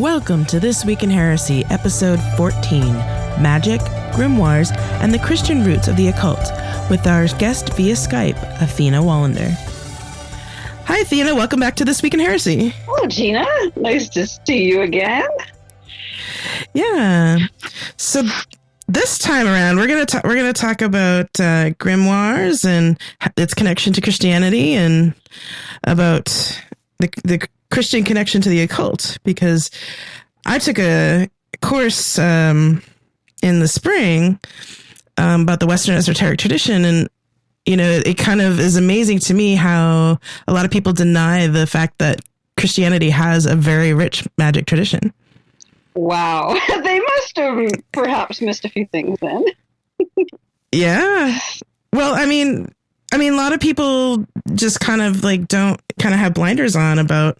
Welcome to This Week in Heresy, episode 14, Magick, Grimoires, and the Christian Roots of the Occult, with our guest via Skype, Athena Wallander. Hi, Athena. Welcome back to This Week in Heresy. Hello, Gina. Nice to see you again. Yeah. So this time around, we're gonna talk about grimoires and its connection to Christianity, and about the Christian connection to the occult, because I took a course in the spring about the Western esoteric tradition, and it kind of is amazing to me how a lot of people deny the fact that Christianity has a very rich magic tradition. Wow. They must have perhaps missed a few things then. Yeah. Well, I mean, a lot of people just kind of have blinders on about,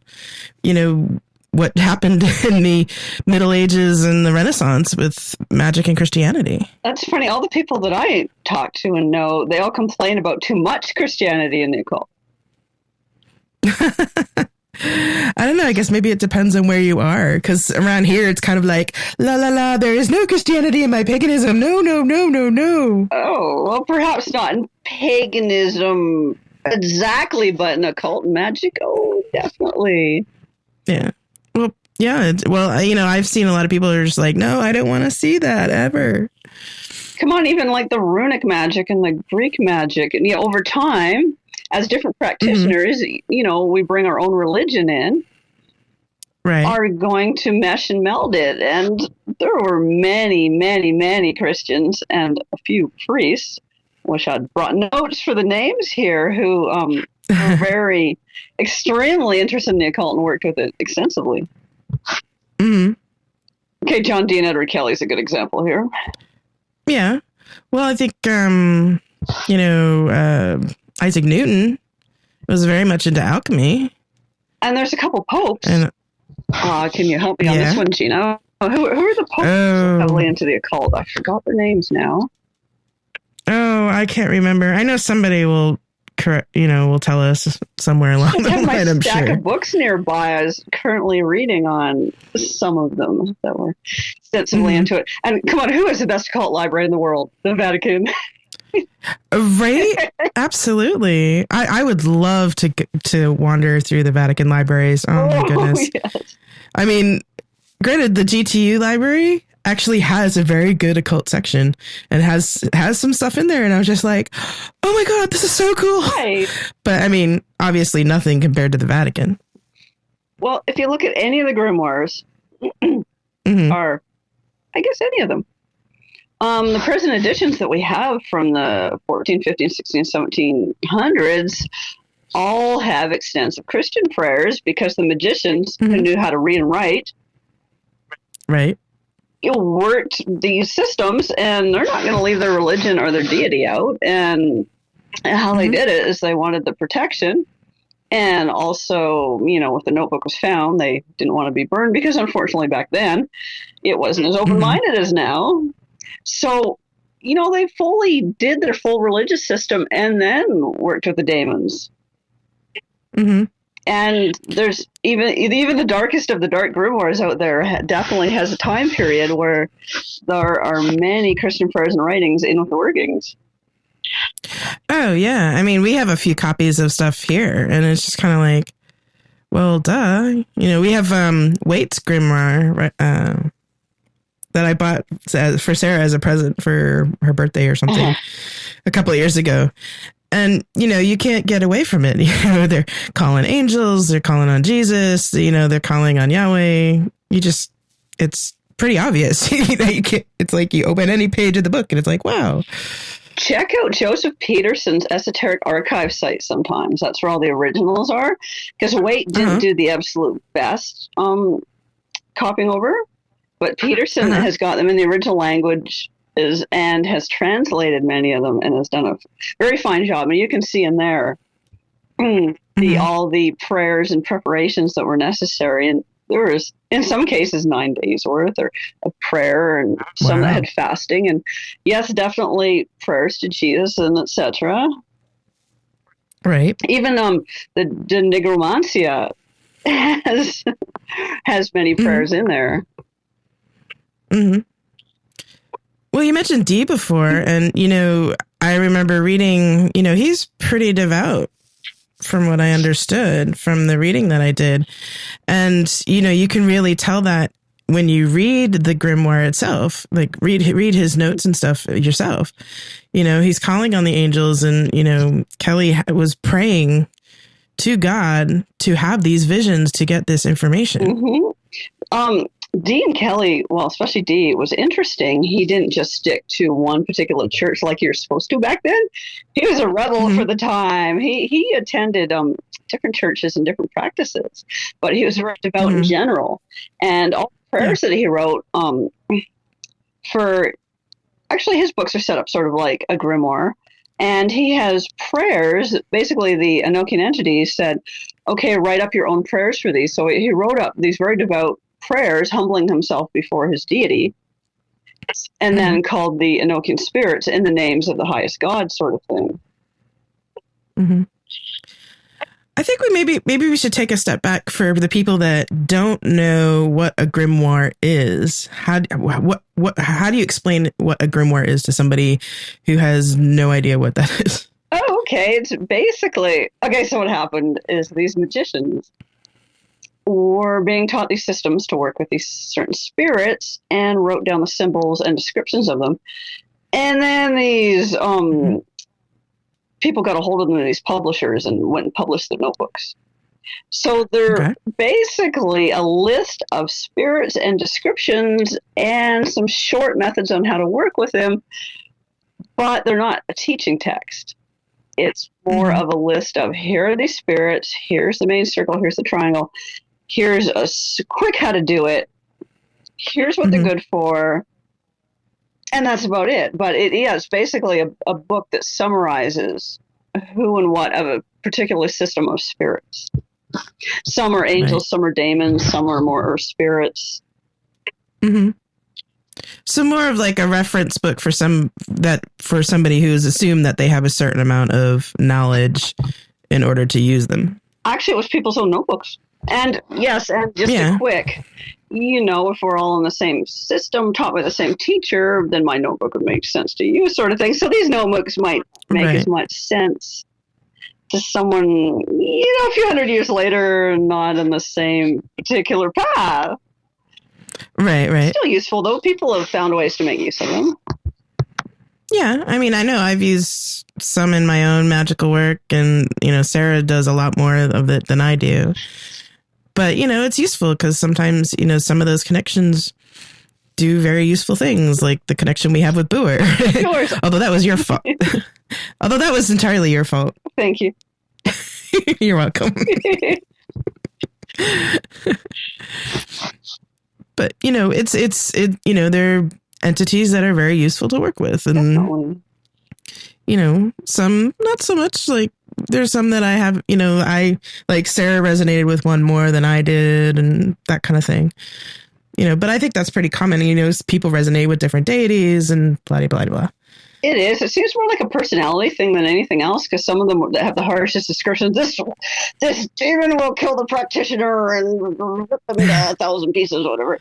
what happened in the Middle Ages and the Renaissance with magic and Christianity. That's funny. All the people that I talk to and know, they all complain about too much Christianity in the occult. I don't know. I guess maybe it depends on where you are, because around here it's kind of like, la la la, there is no Christianity in my paganism. No, no, no, no, no. Oh, well, perhaps not in paganism exactly, but in occult and magic, oh, definitely. Yeah. Well, yeah. I've seen a lot of people who are just like, no, I don't want to see that ever. Come on, even like the runic magic and the Greek magic, and over time, as different practitioners, we bring our own religion in, right, are going to mesh and meld it. And there were many, many, many Christians and a few priests, wish I'd brought notes for the names here, who are very, extremely interested in the occult and worked with it extensively. Mm-hmm. Okay, John Dean Edward Kelly's a good example here. Yeah. Well, I think, Isaac Newton was very much into alchemy. And there's a couple popes. And, can you help me on this one, Gina? Who are the popes heavily into the occult? I forgot their names now. Oh, I can't remember. I know somebody will tell us somewhere along the line, I'm sure. I have my stack of books nearby. I was currently reading on some of them that were extensively into it. And come on, who is the best occult library in the world? The Vatican. Right? Absolutely. I would love to wander through the Vatican libraries. Oh my goodness. Yes. I mean, granted, the GTU library actually has a very good occult section and has some stuff in there, and I was just like, oh my god, this is so cool. Right. But I mean, obviously nothing compared to the Vatican. Well, if you look at any of the grimoires, or I guess any of them, the present editions that we have from the 14, 15, 16, 1700s all have extensive Christian prayers, because the magicians who knew how to read and write, right, worked these systems, and they're not going to leave their religion or their deity out. And how they did it is they wanted the protection. And also, if the notebook was found, they didn't want to be burned, because unfortunately back then it wasn't as open-minded as now. So, they fully did their full religious system and then worked with the daemons. Mm-hmm. And there's even the darkest of the dark grimoires out there definitely has a time period where there are many Christian prayers and writings in with the workings. Oh, yeah. I mean, we have a few copies of stuff here, and it's just kind of like, well, duh. We have Waite's grimoire, that I bought for Sarah as a present for her birthday or something a couple of years ago. And, you can't get away from it. They're calling angels, they're calling on Jesus, they're calling on Yahweh. It's pretty obvious that you can't, it's like you open any page of the book and it's like, wow. Check out Joseph Peterson's Esoteric Archive site sometimes. That's where all the originals are. Because Waite didn't do the absolute best copying over. But Peterson has got them in the original language and has translated many of them and has done a very fine job. And you can see in there all the prayers and preparations that were necessary. And there was, in some cases, 9 days worth of prayer, and some that had fasting. And yes, definitely prayers to Jesus and etc. Right. Even the Nigromancia has has many prayers in there. Mm-hmm. Well, you mentioned Dee before, and, I remember reading, he's pretty devout from what I understood from the reading that I did. And, you can really tell that when you read the grimoire itself, like read his notes and stuff yourself. He's calling on the angels, and, Kelly was praying to God to have these visions to get this information. Mm-hmm. Dee and Kelly, well, especially Dee, was interesting. He didn't just stick to one particular church like you're supposed to back then. He was a rebel for the time. He attended different churches and different practices, but he was very devout in general. And all the prayers that he wrote actually his books are set up sort of like a grimoire. And he has prayers. Basically, the Enochian entities said, okay, write up your own prayers for these. So he wrote up these very devout prayers, humbling himself before his deity, and then called the Enochian spirits in the names of the highest god, sort of thing. Mm-hmm. I think maybe we should take a step back for the people that don't know what a grimoire is. How do you explain what a grimoire is to somebody who has no idea what that is? Oh, okay. It's basically so what happened is these magicians were being taught these systems to work with these certain spirits and wrote down the symbols and descriptions of them. And then these people got a hold of them, these publishers, and went and published the notebooks. So they're basically a list of spirits and descriptions and some short methods on how to work with them, but they're not a teaching text. It's more of a list of, here are these spirits, here's the main circle, here's the triangle, here's a quick how to do it, here's what they're good for, and that's about it. But it's basically a book that summarizes who and what of a particular system of spirits. Some are angels, some are daemons, some are more earth spirits. Mm-hmm. So more of like a reference book for somebody who's assumed that they have a certain amount of knowledge in order to use them. Actually, it was people's own notebooks. And yes, and just a quick, if we're all in the same system, taught by the same teacher, then my notebook would make sense to you, sort of thing. So these notebooks might make as much sense to someone, a few hundred years later, not in the same particular path. Right. Still useful, though. People have found ways to make use of them. Yeah, I mean, I know I've used some in my own magical work, and, Sarah does a lot more of it than I do. But, it's useful because sometimes, some of those connections do very useful things, like the connection we have with Boer. Although that was your fault. Although that was entirely your fault. Thank you. You're welcome. But, they're entities that are very useful to work with. And, some not so much. Like, there's some that I have, like Sarah resonated with one more than I did and that kind of thing. But I think that's pretty common. People resonate with different deities and blah, blah, blah. It is. It seems more like a personality thing than anything else, because some of them that have the harshest descriptions, this demon will kill the practitioner and rip them into 1,000 pieces, whatever.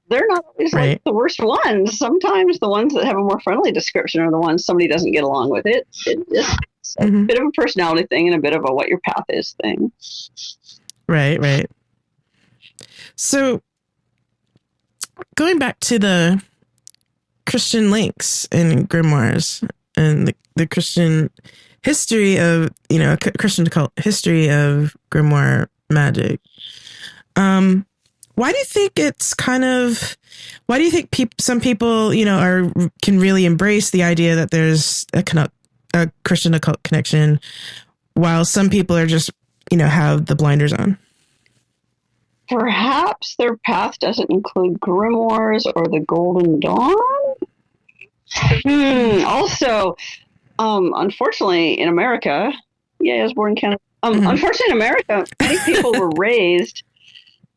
They're not always like the worst ones. Sometimes the ones that have a more friendly description are the ones somebody doesn't get along with. It's a bit of a personality thing and a bit of a what your path is thing. Right. So going back to the Christian links in grimoires and the Christian history of, Christian occult history of grimoire magic. Why do you think some people, can really embrace the idea that there's a Christian occult connection, while some people are just, have the blinders on? Perhaps their path doesn't include grimoires or the Golden Dawn. Also, unfortunately, in America, I was born in Canada. Unfortunately, in America, many people were raised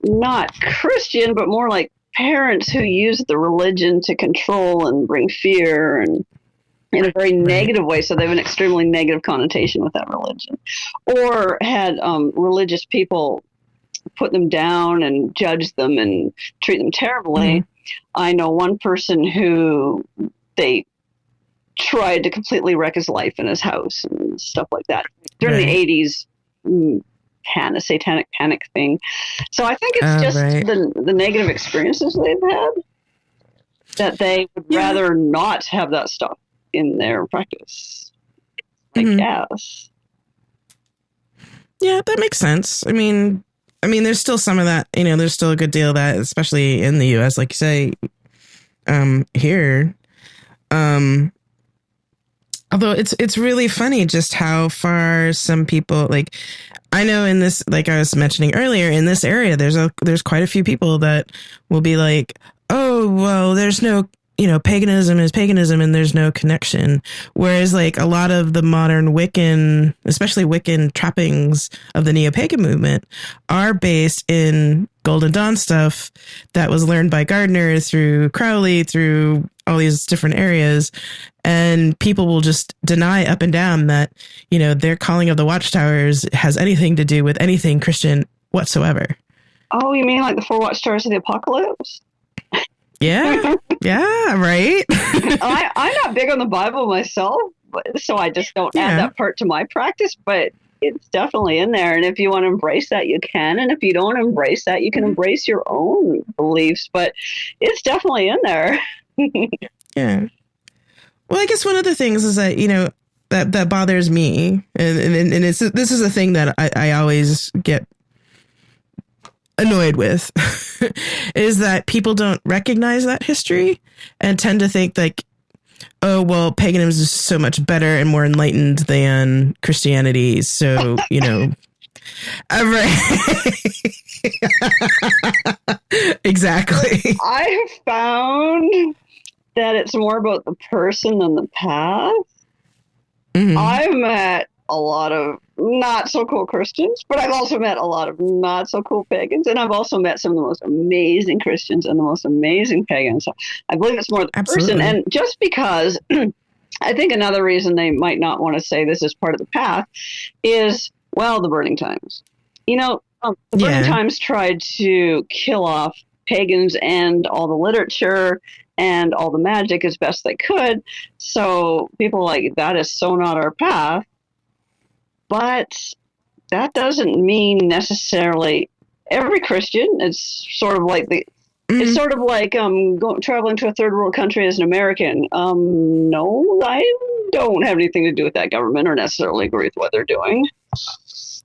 not Christian, but more like parents who use the religion to control and bring fear, and in a very negative way. So they have an extremely negative connotation with that religion, or had religious people put them down and judge them and treat them terribly. I know one person who they tried to completely wreck his life in his house and stuff like that during the 80s satanic panic thing. So I think it's just the negative experiences they've had that they would rather not have that stuff in their practice, I guess. Yeah, that makes sense. I mean, there's still some of that, there's still a good deal of that, especially in the US, like you say, here. Although it's really funny just how far some people, like, I know in this, like I was mentioning earlier, in this area, there's quite a few people that will be like, oh, well, there's no, paganism is paganism and there's no connection. Whereas like a lot of the modern Wiccan, especially Wiccan trappings of the neo-pagan movement are based in Golden Dawn stuff that was learned by Gardner through Crowley, through all these different areas. And people will just deny up and down that, their calling of the Watchtowers has anything to do with anything Christian whatsoever. Oh, you mean like the 4 Watchtowers of the Apocalypse? Yeah. Yeah, right. I'm not big on the Bible myself, so I just don't add that part to my practice, but it's definitely in there. And if you want to embrace that, you can. And if you don't embrace that, you can embrace your own beliefs, but it's definitely in there. Yeah. Well, I guess one of the things is that, that bothers me, and this is a thing that I always get annoyed with, is that people don't recognize that history and tend to think like, oh, well, paganism is so much better and more enlightened than Christianity. So, right. Exactly. I have found that it's more about the person than the path. I've met a lot of not so cool Christians, but I've also met a lot of not so cool pagans, and I've also met some of the most amazing Christians and the most amazing pagans. So I believe it's more the person. And just because I think another reason they might not want to say this is part of the path is, well, the Burning Times. The Burning Times tried to kill off pagans and all the literature and all the magic as best they could. So people like, that is so not our path. But that doesn't mean necessarily every Christian. It's sort of like it's sort of like traveling to a third world country as an American. No, I don't have anything to do with that government or necessarily agree with what they're doing.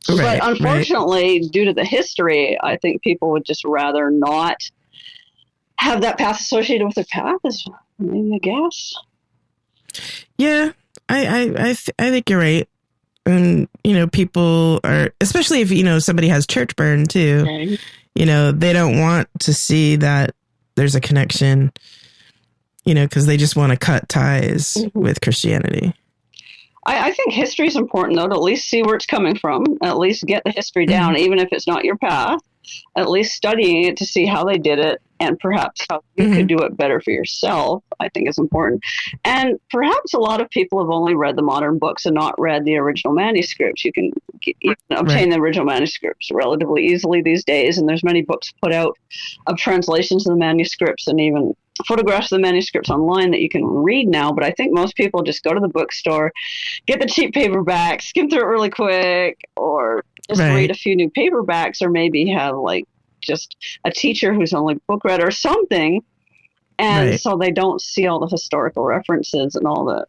Right, but unfortunately, due to the history, I think people would just rather not have that path associated with their path, I guess. Yeah, I think you're right. And, people are, especially if, somebody has church burn too, they don't want to see that there's a connection, because they just want to cut ties with Christianity. I think history is important, though, to at least see where it's coming from, at least get the history down, even if it's not your path, at least studying it to see how they did it and perhaps how you could do it better for yourself, I think is important. And perhaps a lot of people have only read the modern books and not read the original manuscripts. You can obtain the original manuscripts relatively easily these days, and there's many books put out of translations of the manuscripts and even photographs of the manuscripts online that you can read now. But I think most people just go to the bookstore, get the cheap paperback, skim through it really quick, or just read a few new paperbacks, or maybe have like just a teacher who's only book read or something. And so they don't see all the historical references and all the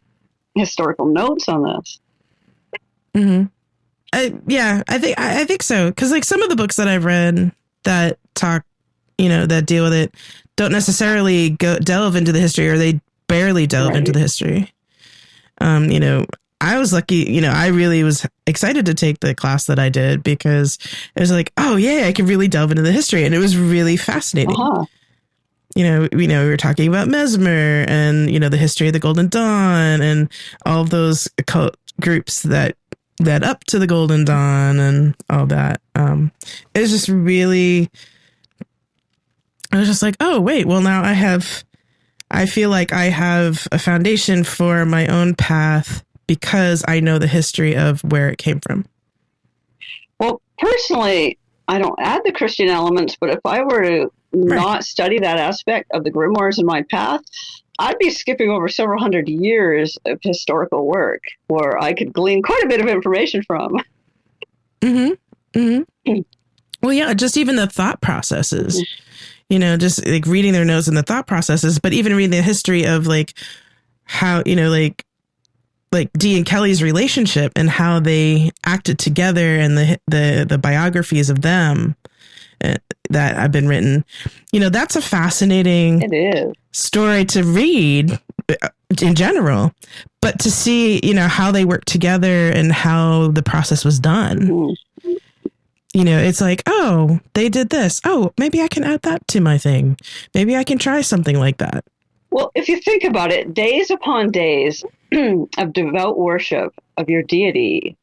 historical notes on this. I think so. Because like some of the books that I've read that talk, that deal with it, don't necessarily delve into the history, or they barely delve into the history. I was lucky, I really was excited to take the class that I did because it was like, oh yeah, I can really delve into the history, and it was really fascinating. We were talking about Mesmer and, the history of the Golden Dawn and all of those occult groups that led up to the Golden Dawn and all that. It was just really, I was just like, oh wait, well now I feel like I have a foundation for my own path because I know the history of where it came from. Well, personally, I don't add the Christian elements, but if I were to not study that aspect of the grimoires in my path, I'd be skipping over several hundred years of historical work where I could glean quite a bit of information from. Mm-hmm. Mm-hmm. Well, yeah, just even the thought processes, you know, just like reading their notes and the thought processes, but even reading the history of like how, you know, like Dee and Kelly's relationship and how they acted together and the biographies of them that have been written, you know, that's a fascinating story to read in general, but to see, you know, how they worked together and how the process was done. You know, it's like, oh, they did this. Oh, maybe I can add that to my thing. Maybe I can try something like that. Well, if you think about it, days upon days of devout worship of your deity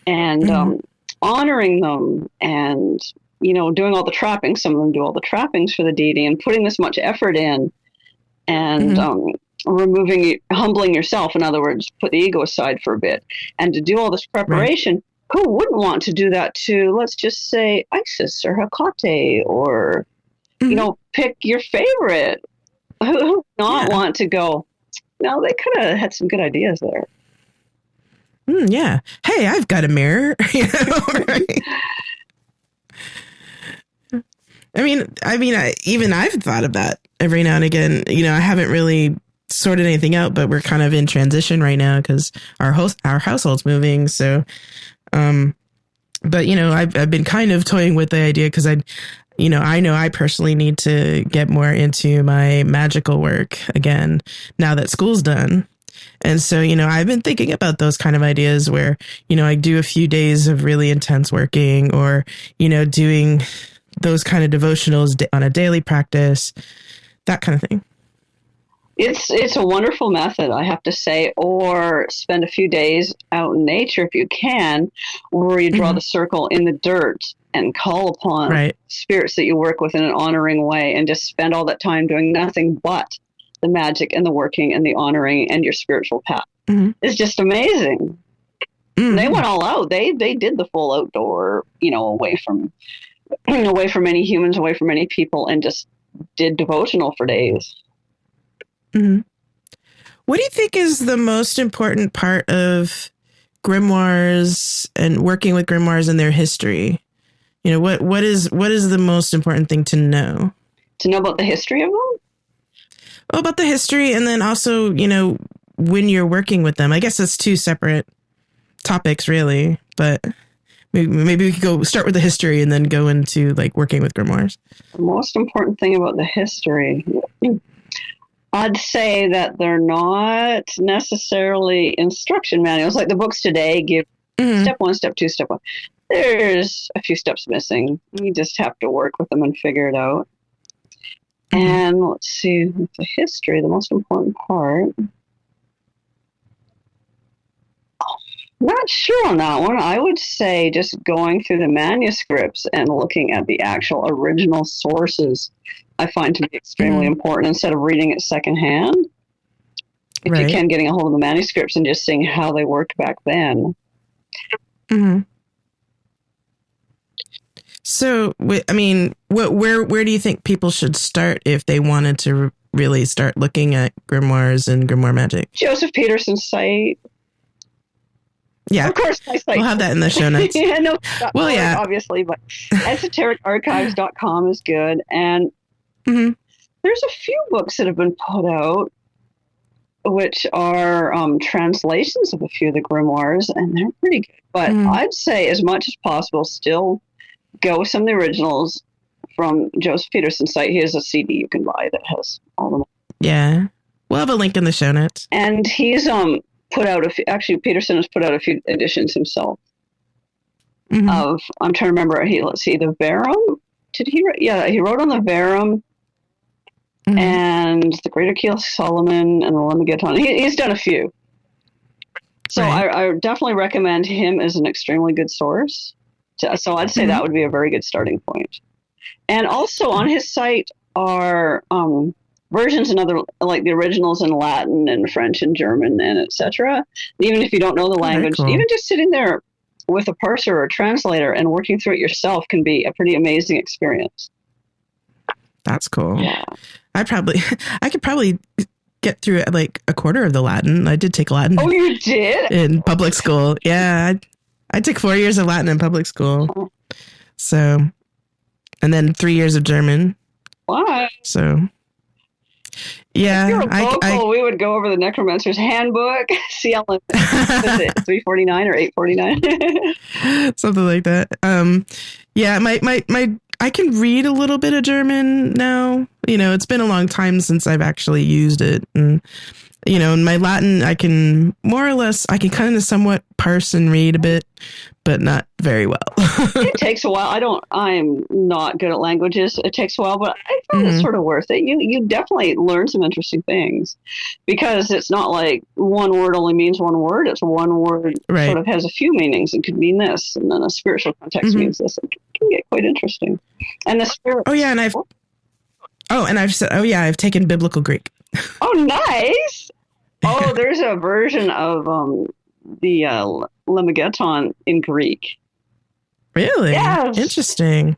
and honoring them and, you know, doing all the trappings. Some of them do all the trappings for the deity and putting this much effort in and humbling yourself. In other words, put the ego aside for a bit and to do all this preparation. Right. Who wouldn't want to do that to, let's just say, Isis or Hecate or, you know, pick your favorite? Who would not want to go, no, they could have had some good ideas there. Yeah. Hey, I've got a mirror. You know, right? I mean, I've thought of that every now and again. You know, I haven't really sorted anything out, but we're kind of in transition right now because our household's moving. So, but you know, I've been kind of toying with the idea because I know I personally need to get more into my magical work again now that school's done. And so, you know, I've been thinking about those kind of ideas where, you know, I do a few days of really intense working or, you know, doing those kind of devotionals on a daily practice, that kind of thing. It's a wonderful method, I have to say, or spend a few days out in nature if you can, where you draw the circle in the dirt and call upon spirits that you work with in an honoring way and just spend all that time doing nothing but the magic and the working and the honoring and your spiritual path. It's just amazing. They went all out. They did the full outdoor, you know, away from any humans, away from any people, and just did devotional for days. What do you think is the most important part of grimoires and working with grimoires and their history? You know, what is the most important thing to know? To know about the history of them? Oh, about the history, and then also, you know, when you're working with them. I guess it's two separate topics, really, but maybe we could start with the history and then go into like working with grimoires. The most important thing about the history, I'd say that they're not necessarily instruction manuals. Like the books today give step 1, step 2, step 1. There's a few steps missing. You just have to work with them and figure it out. And let's see, with the history, the most important part. Not sure on that one. I would say just going through the manuscripts and looking at the actual original sources, I find to be extremely important instead of reading it secondhand. If you can, getting a hold of the manuscripts and just seeing how they worked back then. So, I mean, where do you think people should start if they wanted to really start looking at grimoires and grimoire magic? Joseph Peterson's site. Yeah, of course, my site. We'll have that in the show notes. Obviously, but esotericarchives.com is good. And there's a few books that have been put out, which are translations of a few of the grimoires, and they're pretty good. But I'd say as much as possible, still go with some of the originals from Joseph Peterson's site. He has a CD you can buy that has all of them. Yeah. We'll have a link in the show notes. And he's put out Peterson has put out a few editions himself of, I'm trying to remember, the Verum. Did he write? Yeah, he wrote on the Verum and the Greater Keel Solomon and the Lemegeton. He's done a few. So I definitely recommend him as an extremely good source. So I'd say that would be a very good starting point. And also on his site are versions and other, like the originals in Latin and French and German and etc. Even if you don't know the language, even just sitting there with a parser or a translator and working through it yourself can be a pretty amazing experience. That's cool. Yeah. I could probably get through like a quarter of the Latin. I did take Latin. Oh, you did? In public school. Yeah. I took 4 years of Latin in public school. So, and then 3 years of German. Why? So, yeah. If you were local, we would go over the Necromancer's Handbook, CLM, is it 349 or 849? Something like that. Yeah, I can read a little bit of German now. You know, it's been a long time since I've actually used it. And, you know, in my Latin, I can more or less, I can kind of somewhat parse and read a bit, but not very well. It takes a while. I'm not good at languages. It takes a while, but I found it sort of worth it. You definitely learn some interesting things because it's not like one word only means one word. It's one word sort of has a few meanings. It could mean this, and then a spiritual context means this. It can get quite interesting. And the spirit. Oh yeah, and I've taken Biblical Greek. Oh, nice. Oh, there's a version of the Lemegeton in Greek. Really? Yes. Interesting.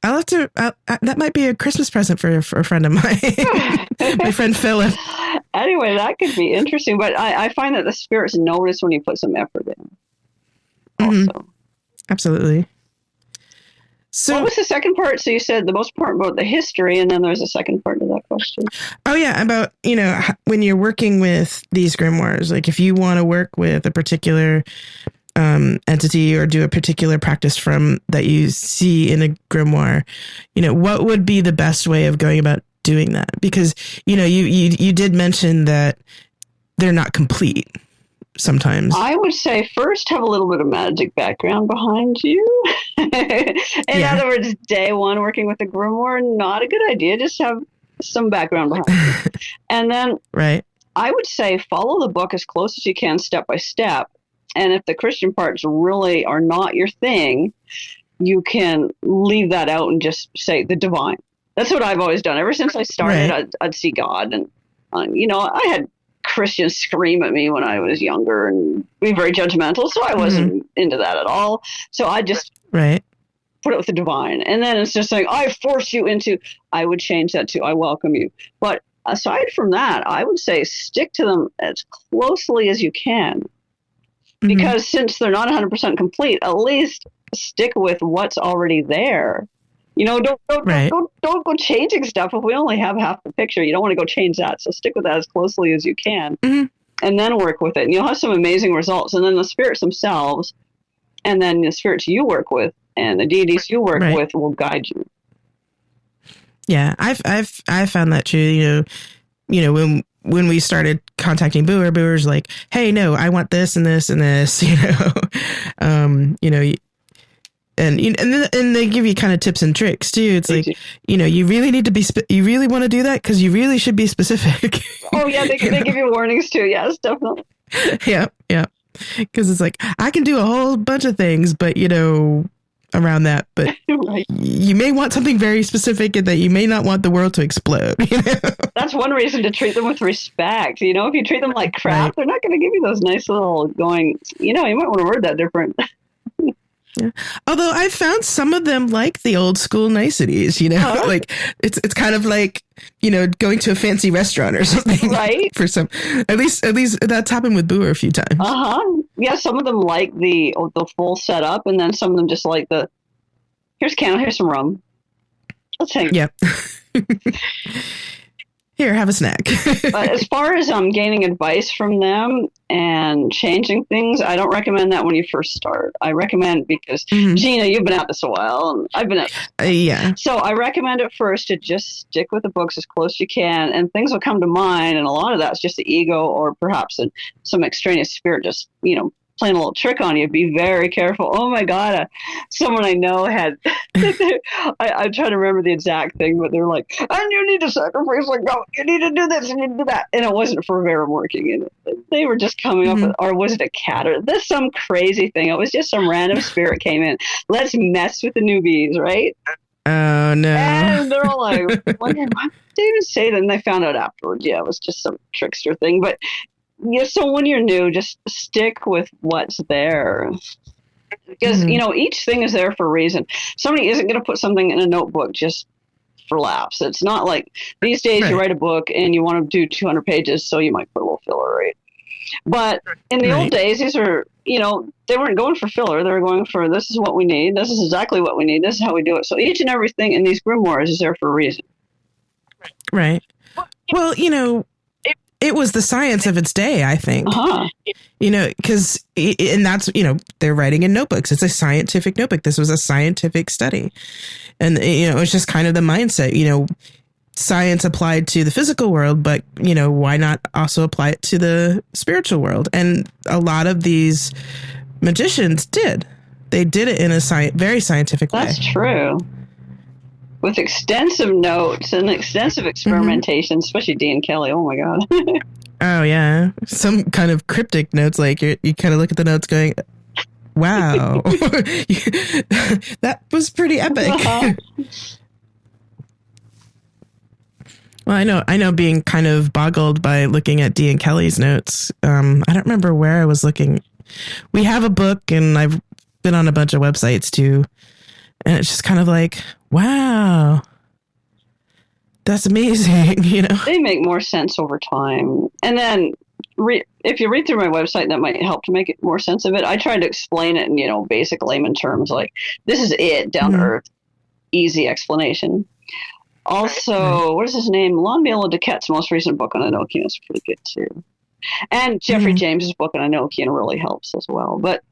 I'll have to. That might be a Christmas present for a friend of mine. My friend Philip. Anyway, that could be interesting, but I find that the spirits notice when you put some effort in. Also. Absolutely. So, what was the second part? So you said the most part about the history, and then there's a second part to that question. Oh, yeah. About, you know, when you're working with these grimoires, like if you want to work with a particular entity or do a particular practice from that you see in a grimoire, you know, what would be the best way of going about doing that? Because, you know, you did mention that they're not complete. Sometimes I would say first have a little bit of magic background behind you. In other words, day one working with a grimoire, not a good idea. Just have some background behind you. And then I would say follow the book as close as you can, step by step. And if the Christian parts really are not your thing, you can leave that out and just say the divine. That's what I've always done. Ever since I started, I'd see God. And, you know, I had Christians scream at me when I was younger and be very judgmental. So I wasn't into that at all. So I just put it with the divine. And then it's just saying, I force you into, I would change that to, I welcome you. But aside from that, I would say stick to them as closely as you can. Because since they're not 100% complete, at least stick with what's already there. You know, don't go changing stuff if we only have half the picture. You don't want to go change that. So stick with that as closely as you can and then work with it. And you'll have some amazing results. And then the spirits themselves and then the spirits you work with and the deities you work with will guide you. Yeah, I've found that too. You know, when we started contacting Booer's like, hey, no, I want this and this and this, you know, you know, and they give you kind of tips and tricks too. It's like, you know, you really need to be, you really want to do that because you really should be specific. Oh yeah, they give you warnings too. Yes, definitely. Yeah. Because it's like, I can do a whole bunch of things, but you know, around that, but you may want something very specific and that you may not want the world to explode. You know? That's one reason to treat them with respect. You know, if you treat them like crap, they're not going to give you those nice little going, you know, you might want to word that different. Yeah. Although I've found some of them like the old school niceties, you know, like it's kind of like, you know, going to a fancy restaurant or something. Right. For some, at least that's happened with Booer a few times. Yeah. Some of them like the full setup, and then some of them just like here's some rum. Let's hang. Yeah. Here, have a snack. But as far as gaining advice from them and changing things, I don't recommend that when you first start. I recommend because Gina, you've been at this a while, and I've been at So I recommend at first to just stick with the books as close as you can, and things will come to mind. And a lot of that's just the ego, or perhaps some extraneous spirit just, you know, playing a little trick on you. Be very careful. Oh my God, someone I know had. I'm trying to remember the exact thing, but they're like, "And you need to sacrifice like goat. You need to do this. You need to do that." And it wasn't for Vera working. And they were just coming up with, or was it a cat or this some crazy thing? It was just some random spirit came in. Let's mess with the newbies, right? Oh no! And they're all like, "What did they even say?" Then they found out afterwards. Yeah, it was just some trickster thing, but. Yeah, so when you're new, just stick with what's there. Because, each thing is there for a reason. Somebody isn't going to put something in a notebook just for laughs. It's not like these days you write a book and you want to do 200 pages, so you might put a little filler, right? But in the old days, these are, they weren't going for filler. They were going for, this is what we need. This is exactly what we need. This is how we do it. So each and everything in these grimoires is there for a reason. Right. Well, it was the science of its day, I think. Because, and that's, they're writing in notebooks. It's a scientific notebook. This was a scientific study. And, it's just kind of the mindset, science applied to the physical world, but, why not also apply it to the spiritual world? And a lot of these magicians did. They did it in a very scientific way. That's true. With extensive notes and extensive experimentation, especially Dean Kelly. Oh, my God. Oh, yeah. Some kind of cryptic notes, like you kind of look at the notes going, wow, that was pretty epic. Well, I know being kind of boggled by looking at Dean Kelly's notes. I don't remember where I was looking. We have a book, and I've been on a bunch of websites, too. And it's just kind of like, wow, that's amazing, They make more sense over time. And then if you read through my website, that might help to make it more sense of it. I tried to explain it in, basic layman terms, like this is it, down to earth, easy explanation. Also, what is his name? Lon Duquette's most recent book on Enochian is pretty good, too. And Jeffrey James's book on Enochian really helps as well. But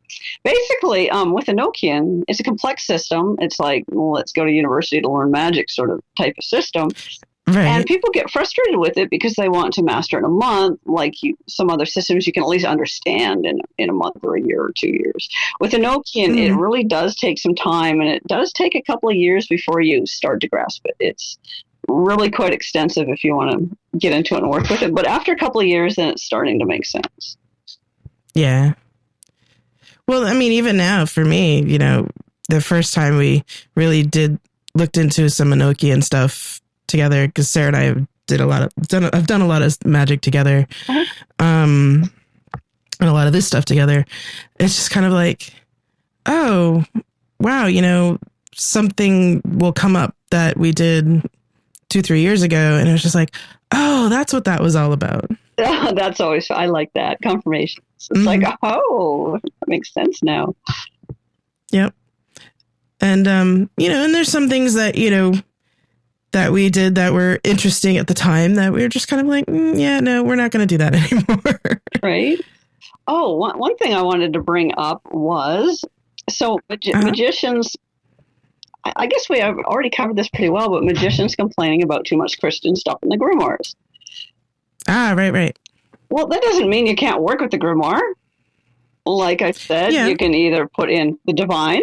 basically, with Enochian, it's a complex system. It's like, well, let's go to university to learn magic sort of type of system. Right. And people get frustrated with it because they want to master it in a month, like some other systems you can at least understand in a month or a year or 2 years. With Enochian, it really does take some time, and it does take a couple of years before you start to grasp it. It's really quite extensive if you want to get into it and work with it. But after a couple of years, then it's starting to make sense. Yeah. Well, I mean, even now for me, the first time we really looked into some Enochian stuff together, because Sarah and I have done a lot of magic together, and a lot of this stuff together. It's just kind of like, oh, wow, something will come up that we did 2-3 years ago, and it was just like, oh, that's what that was all about. That's always, I like that confirmation. It's like, oh, that makes sense now. Yep. And and there's some things that that we did that were interesting at the time that we were just kind of like, yeah, no, we're not going to do that anymore. Right. Oh, one thing I wanted to bring up was, so magicians, I guess we have already covered this pretty well, but magicians complaining about too much Christian stuff in the grimoires. Ah, right. Well, that doesn't mean you can't work with the grimoire. Like I said, you can either put in the divine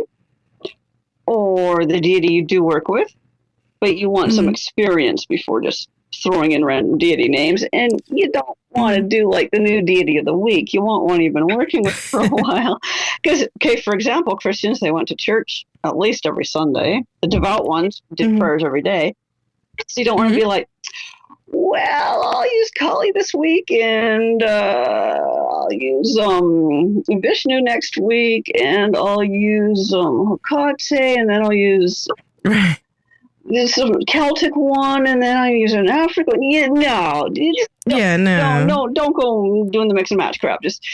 or the deity you do work with, but you want some experience before just throwing in random deity names. And you don't want to do like the new deity of the week. You want one you've been working with for a while. Because, for example, Christians, they went to church at least every Sunday. The devout ones did prayers every day. So you don't want to be like, well, I'll use Kali this week, and I'll use Vishnu next week, and I'll use Hokate, and then I'll use some Celtic one, and then I use an African. Yeah, no. Don't go doing the mix and match crap. Just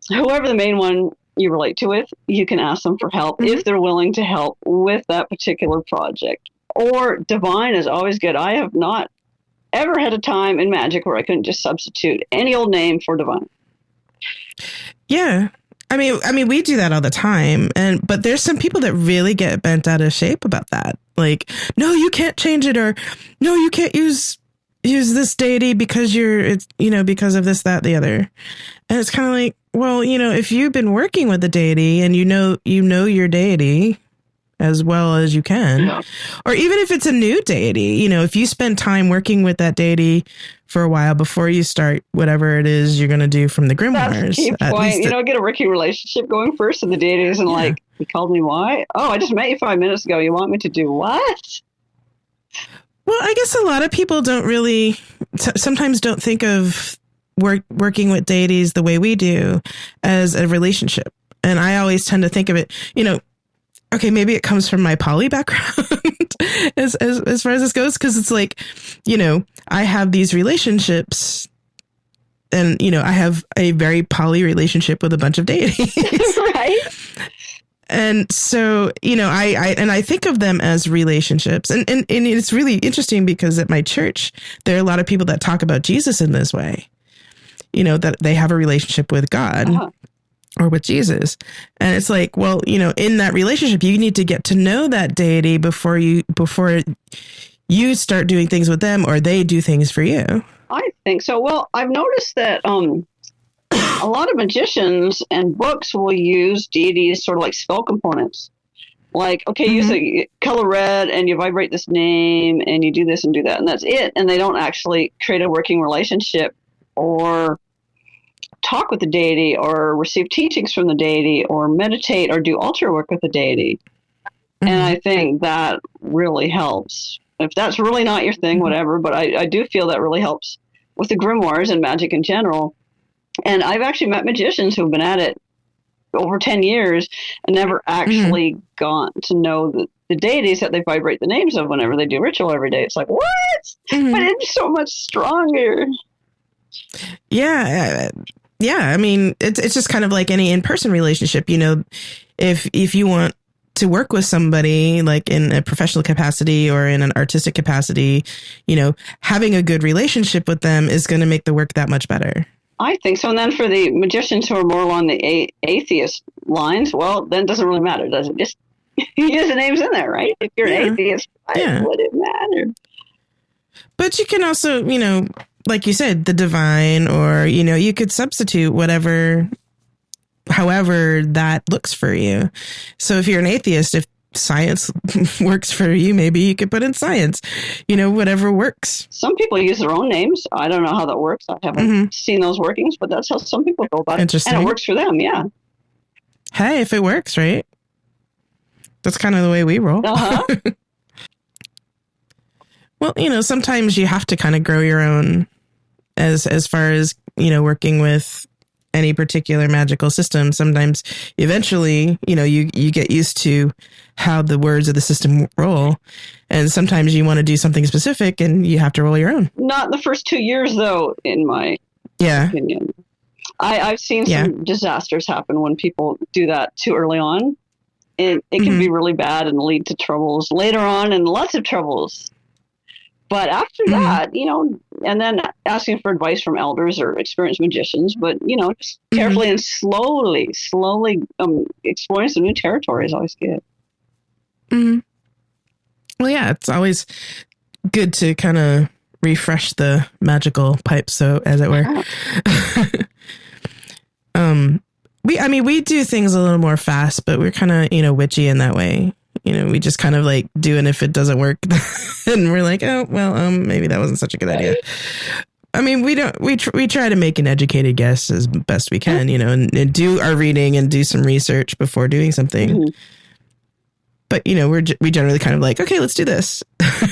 whoever the main one you relate to with, you can ask them for help if they're willing to help with that particular project. Or divine is always good. I have not ever had a time in magic where I couldn't just substitute any old name for divine. Yeah. I mean, we do that all the time, but there's some people that really get bent out of shape about that. Like, no, you can't change it, or no, you can't use this deity because because of this, that, the other. And it's kind of like, well, if you've been working with the deity and you know your deity as well as you can, or even if it's a new deity, if you spend time working with that deity for a while before you start whatever it is you're going to do from the grimoires. That's the key point. Get a Ricky relationship going first, and the deity isn't like, he called me why? Oh, I just met you 5 minutes ago. You want me to do what? Well, I guess a lot of people sometimes don't think of working with deities the way we do as a relationship. And I always tend to think of it, okay, maybe it comes from my poly background as far as this goes, because it's like, I have these relationships, and I have a very poly relationship with a bunch of deities. Right. And so, I think of them as relationships. And it's really interesting because at my church, there are a lot of people that talk about Jesus in this way, that they have a relationship with God or with Jesus. And it's like, well, in that relationship, you need to get to know that deity before you start doing things with them or they do things for you. I think so. Well, I've noticed that a lot of magicians and books will use deities sort of like spell components. Like, okay, use the color red and you vibrate this name and you do this and do that, and that's it. And they don't actually create a working relationship or talk with the deity or receive teachings from the deity or meditate or do altar work with the deity. And I think that really helps. If that's really not your thing, whatever, but I do feel that really helps with the grimoires and magic in general. And I've actually met magicians who've been at it over 10 years and never actually gotten to know the deities that they vibrate the names of whenever they do ritual every day. It's like, what? But it's so much stronger. Yeah. Yeah. I mean, it's just kind of like any in-person relationship, if you want to work with somebody like in a professional capacity or in an artistic capacity, having a good relationship with them is going to make the work that much better. I think so. And then for the magicians who are more along the atheist lines, well, then it doesn't really matter, does it? Just use the names in there, right? If you're an atheist, why would it matter? But you can also, like you said, the divine, or, you could substitute however that looks for you. So if you're an atheist, if science works for you, maybe you could put in science, whatever works. Some people use their own names. I don't know how that works. I haven't seen those workings, but that's how some people go about it. Interesting. And it works for them, yeah. Hey, if it works, right? That's kind of the way we roll. Well, sometimes you have to kind of grow your own as far as, working with any particular magical system. Sometimes eventually, you get used to how the words of the system roll. And sometimes you want to do something specific and you have to roll your own. Not the first 2 years, though, in my opinion. I've seen some disasters happen when people do that too early on. It can be really bad and lead to troubles later on and lots of troubles. But after that, and then asking for advice from elders or experienced magicians, but, just carefully and slowly exploring some new territory is always good. Well, yeah, it's always good to kind of refresh the magical pipe, so as it were. We do things a little more fast, but we're kind of, witchy in that way. We just kind of like do, and if it doesn't work, and we're like, oh, well, maybe that wasn't such a good idea. I mean, we try to make an educated guess as best we can, and do our reading and do some research before doing something. But, we generally kind of like, okay, let's do this.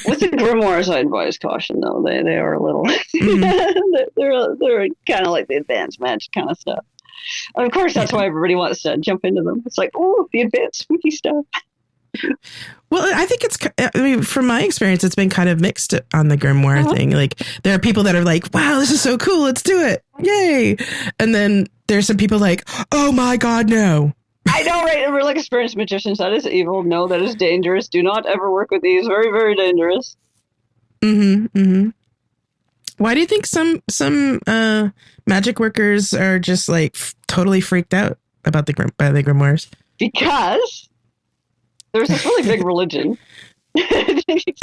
With the grimoires, I advise caution, though. They are a little, they're kind of like the advanced magic kind of stuff. Of course, that's why everybody wants to jump into them. It's like, oh, the advanced spooky stuff. Well, I think from my experience, it's been kind of mixed on the grimoire thing. Like, there are people that are like, wow, this is so cool. Let's do it. Yay. And then there's some people like, oh my God, no. I know, right? And we're like experienced magicians. That is evil. No, that is dangerous. Do not ever work with these. Very, very dangerous. Why do you think some magic workers are just like totally freaked out about the grimoires? Because there's this really big religion that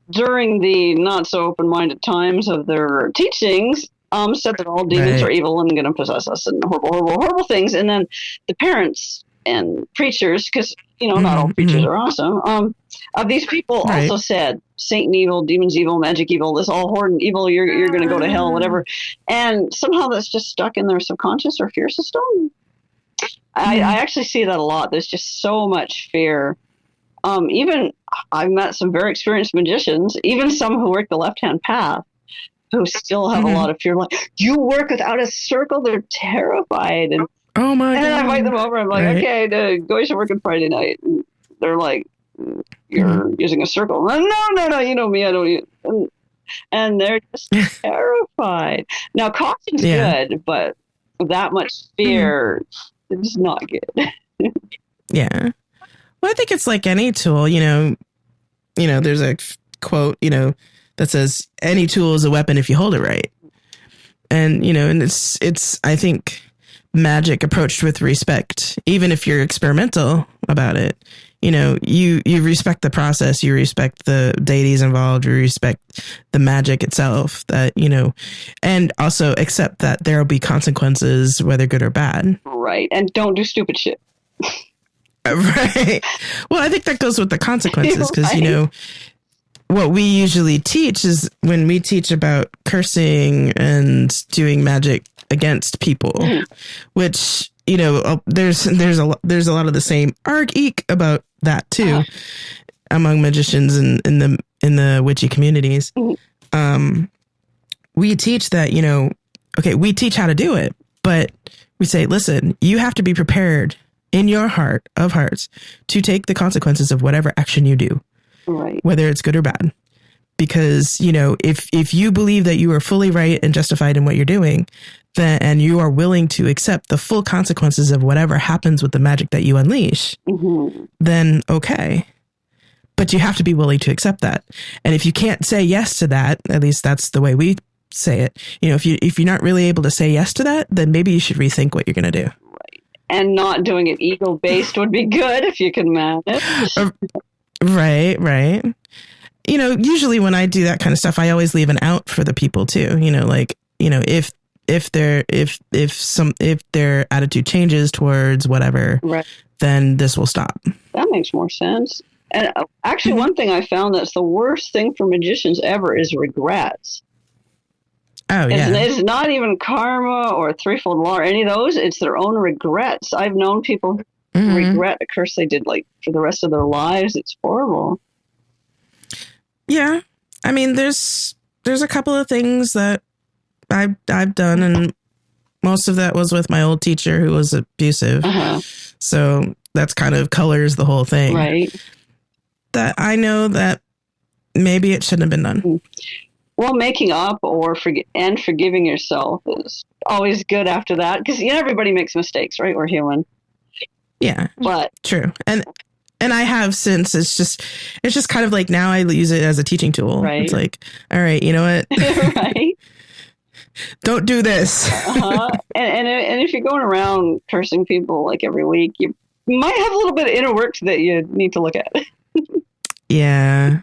during the not so open-minded times of their teachings, said that all demons are evil and going to possess us and horrible things. And then the parents and preachers, because not all preachers are awesome, of these people also said Satan evil, demons evil, magic evil, this all horde evil, you're going to go to hell, whatever. And somehow that's just stuck in their subconscious or fear system. I actually see that a lot. There's just so much fear. Even I've met some very experienced magicians, even some who work the left-hand path, who still have a lot of fear. Like, you work without a circle? They're terrified. And oh my God. And I invite them over. I'm like, okay, go to work on Friday night. And they're like, you're using a circle. No, you know me, I don't. And they're just terrified. Now, caution's good, but that much fear is not good. Yeah. Well, I think it's like any tool, you know, there's a quote, that says any tool is a weapon if you hold it right. And, and it's, I think, magic approached with respect, even if you're experimental about it. You respect the process, you respect the deities involved, you respect the magic itself, that, and also accept that there will be consequences, whether good or bad. Right. And don't do stupid shit. Right. Well, I think that goes with the consequences, because, what we usually teach is when we teach about cursing and doing magic against people, which, there's a lot of the same arg-eek about that too, among magicians and in the witchy communities. We teach that, we teach how to do it, but we say, listen, you have to be prepared in your heart of hearts to take the consequences of whatever action you do, right, whether it's good or bad. Because, if you believe that you are fully right and justified in what you're doing, then, and you are willing to accept the full consequences of whatever happens with the magic that you unleash, then okay. But you have to be willing to accept that. And if you can't say yes to that, at least that's the way we say it. If you're not really able to say yes to that, then maybe you should rethink what you're going to do. Right. And not doing it ego-based would be good if you can manage. Right. Usually when I do that kind of stuff, I always leave an out for the people too. If their attitude changes towards whatever, right, then this will stop. That makes more sense. And actually, one thing I found that's the worst thing for magicians ever is regrets. Oh, yeah. It's not even karma or threefold law or any of those. It's their own regrets. I've known people who regret a curse they did like for the rest of their lives. It's horrible. Yeah. I mean, there's a couple of things that I've done, and most of that was with my old teacher who was abusive. So that's kind of colors the whole thing. Right. That I know that maybe it shouldn't have been done. Well, making up or forgiving yourself is always good after that, because everybody makes mistakes, right? We're human. Yeah. But true. And I have since. It's just kind of like now I use it as a teaching tool. Right. It's like, all right, you know what? Right. Don't do this. And if you're going around cursing people like every week, you might have a little bit of inner work that you need to look at. Yeah.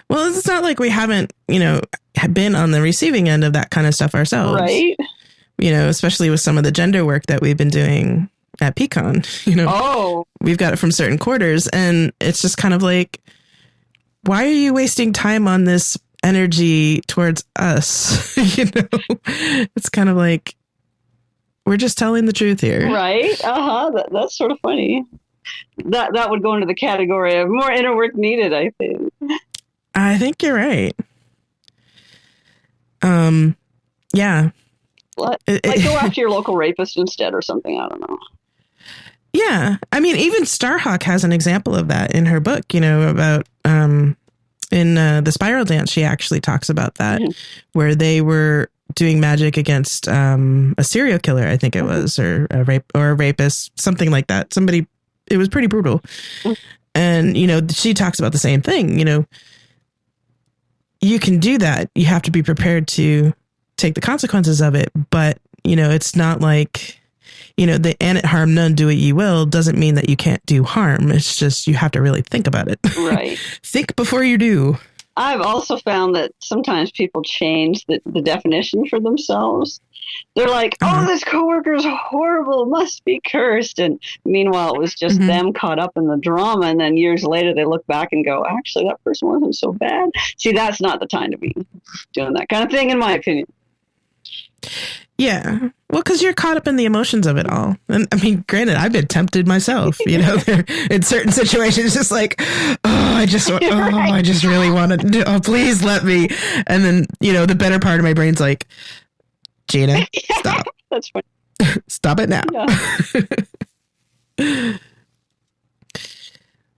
Well, it's not like we haven't, been on the receiving end of that kind of stuff ourselves. Right. Especially with some of the gender work that we've been doing at Pecan, we've got it from certain quarters, and it's just kind of like, why are you wasting time on this energy towards us? It's kind of like, we're just telling the truth here. Right. That's sort of funny. That would go into the category of more inner work needed, I think. I think you're right. Yeah. Like go after your local rapist instead or something. I don't know. Yeah. I mean, even Starhawk has an example of that in her book, about in the Spiral Dance. She actually talks about that, where they were doing magic against a serial killer, I think it was, or a rapist, something like that. It was pretty brutal. And, she talks about the same thing. You can do that. You have to be prepared to take the consequences of it. But, it's not like, the "and it harm none, do what ye will" doesn't mean that you can't do harm. It's just you have to really think about it. Right. Think before you do. I've also found that sometimes people change the definition for themselves. They're like, oh, this coworker is horrible, must be cursed. And meanwhile, it was just them caught up in the drama. And then years later, they look back and go, actually, that person wasn't so bad. See, that's not the time to be doing that kind of thing, in my opinion. Yeah. Well, because you're caught up in the emotions of it all. And I mean, granted, I've been tempted myself, you know, in certain situations, just like, I just really want to, oh, please let me. And then, you know, the better part of my brain's like, Gina, stop. That's funny. Stop it now. Yeah.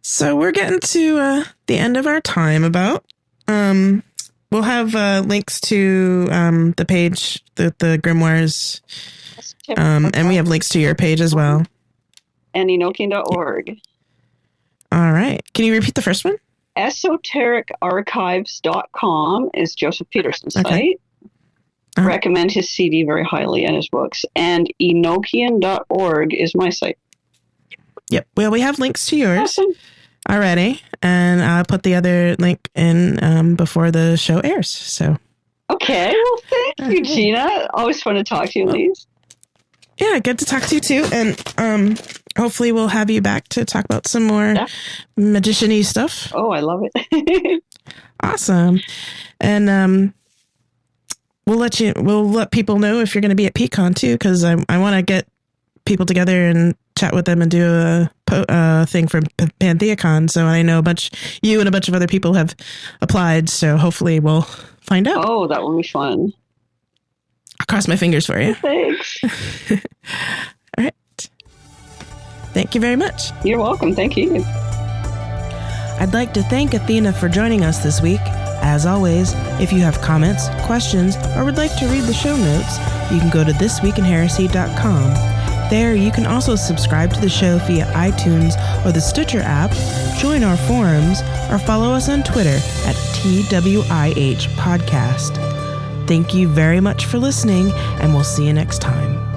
So we're getting to the end of our time about. We'll have links to the page, the Grimoires, and we have links to your page as well. And Enochian.org. All right. Can you repeat the first one? EsotericArchives.com is Joseph Peterson's site. Okay. Recommend his CD very highly and his books. And Enochian.org is my site. Yep. Well, we have links to yours. Awesome. Already, and I'll put the other link in before the show airs. So, okay. Well, thank you, Gina. Always fun to talk to you, Lise. Yeah, good to talk to you too, and hopefully we'll have you back to talk about some more magician-y stuff. Oh, I love it. Awesome, and we'll let people know if you're going to be at PCon too, because I want to get people together and chat with them and do a thing for PantheaCon. So I know you and a bunch of other people have applied. So hopefully we'll find out. Oh, that will be fun. I'll cross my fingers for you. Thanks. All right. Thank you very much. You're welcome. Thank you. I'd like to thank Athena for joining us this week. As always, if you have comments, questions, or would like to read the show notes, you can go to thisweekinheresy.com. There, you can also subscribe to the show via iTunes or the Stitcher app, join our forums, or follow us on Twitter at TWIH Podcast. Thank you very much for listening, and we'll see you next time.